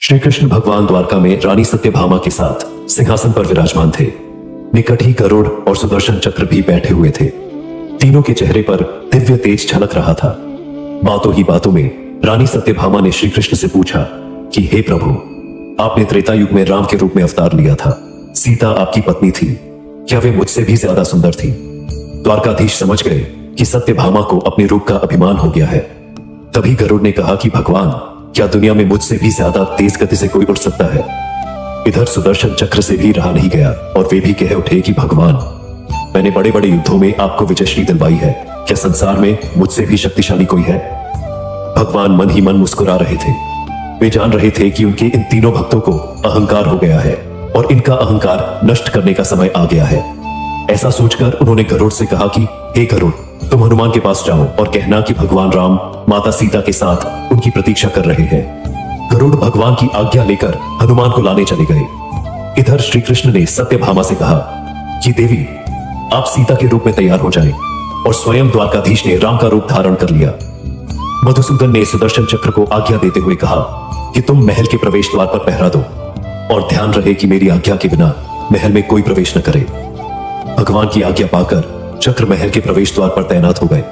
श्री कृष्ण भगवान द्वारका में रानी सत्यभामा के साथ सिंहासन पर विराजमान थे। निकट ही गरुड़ और सुदर्शन चक्र भी बैठे हुए थे। तीनों के चेहरे पर दिव्य तेज झलक रहा था। बातों ही बातों में रानी सत्यभामा ने श्री कृष्ण से पूछा कि हे प्रभु, आपने त्रेता युग में राम के रूप में अवतार लिया था। सीता आपकी पत्नी थी, क्या वे मुझसे भी ज्यादा सुंदर थी? द्वारकाधीश समझ गए कि सत्यभामा को अपने रूप का अभिमान हो गया है। तभी गरुड़ ने कहा कि भगवान, क्या दुनिया में मुझसे भी ज्यादा तेज गति से कोई उड़ सकता है? इधर सुदर्शन चक्र से भी रहा नहीं गया और वे भी कह उठे कि भगवान, मैंने बड़े बड़े युद्धों में आपको विजयश्री दिलवाई है, क्या संसार में मुझसे भी शक्तिशाली कोई है? भगवान मन ही मन मुस्कुरा रहे थे। वे जान रहे थे कि उनके इन तीनों भक्तों को अहंकार हो गया है और इनका अहंकार नष्ट करने का समय आ गया है। ऐसा सोचकर उन्होंने गरुड़ से कहा कि हे गरुड़, तुम हनुमान के पास जाओ और कहना कि भगवान राम माता सीता के साथ उनकी प्रतीक्षा कर रहे हैं। गरुड़ भगवान की आज्ञा लेकर हनुमान को लाने चले गए। इधर श्री कृष्ण ने सत्यभामा से कहा कि देवी, आप सीता के रूप में तैयार हो जाएं, और स्वयं द्वारकाधीश ने राम का रूप धारण कर लिया। मधुसूदन ने सुदर्शन चक्र को आज्ञा देते हुए कहा कि तुम महल के प्रवेश द्वार पर पहरा दो और ध्यान रहे कि मेरी आज्ञा के बिना महल में कोई प्रवेश न करे। भगवान की आज्ञा पाकर चक्र महल के प्रवेश द्वार पर तैनात हो गए।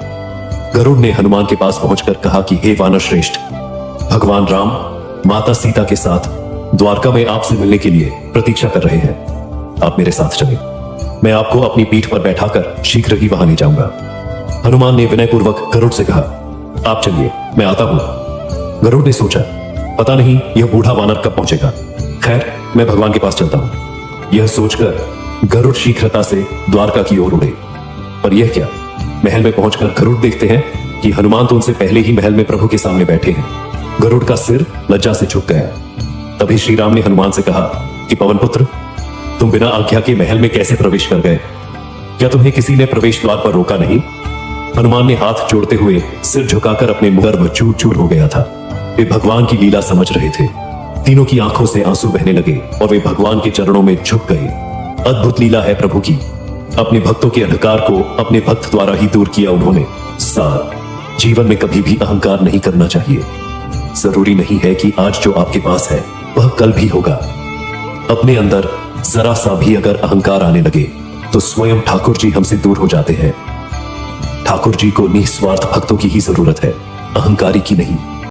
गरुड़ ने हनुमान के पास पहुंचकर कहा कि हे वानर श्रेष्ठ, भगवान राम माता सीता के साथ द्वारका में आपसे मिलने के लिए प्रतीक्षा कर रहे हैं। आप मेरे साथ चलें, मैं आपको अपनी पीठ पर बैठाकर शीघ्र ही वहां ले जाऊंगा। हनुमान ने विनयपूर्वक गरुड़ से कहा, आप चलिए, मैं आता हूं। गरुड़ ने सोचा, पता नहीं यह बूढ़ा वानर कब पहुंचेगा। खैर, मैं भगवान के पास चलता हूं। यह सोचकर गरुड़ शीघ्रता से द्वारका की ओर उड़े। पर यह क्या, महल में पहुंचकर गरुड़ देखते हैं कि हनुमान तो उनसे पहले ही महल में प्रभु के सामने बैठे हैं। गरुड़ का सिर लज्जा से झुक गया। तभी श्री राम ने हनुमान से कहा कि पवन पुत्र, तुम बिना आज्ञा के महल में कैसे प्रवेश कर गए? क्या तुम्हें किसी ने प्रवेश द्वार पर रोका नहीं? हनुमान ने हाथ जोड़ते हुए सिर झुकाकर अपने गर्भ चूर चूर हो गया था। वे भगवान की लीला समझ रहे थे। तीनों की आंखों से आंसू बहने लगे और वे भगवान के चरणों में झुक गए। अद्भुत लीला है प्रभु की। अपने भक्तों के अंधकार को अपने भक्त द्वारा ही दूर किया उन्होंने। सार, जीवन में कभी भी अहंकार नहीं करना चाहिए। जरूरी नहीं है कि आज जो आपके पास है वह कल भी होगा। अपने अंदर जरा सा भी अगर अहंकार आने लगे तो स्वयं ठाकुर जी हमसे दूर हो जाते हैं। ठाकुर जी को निस्वार्थ भक्तों की ही जरूरत है, अहंकारी की नहीं।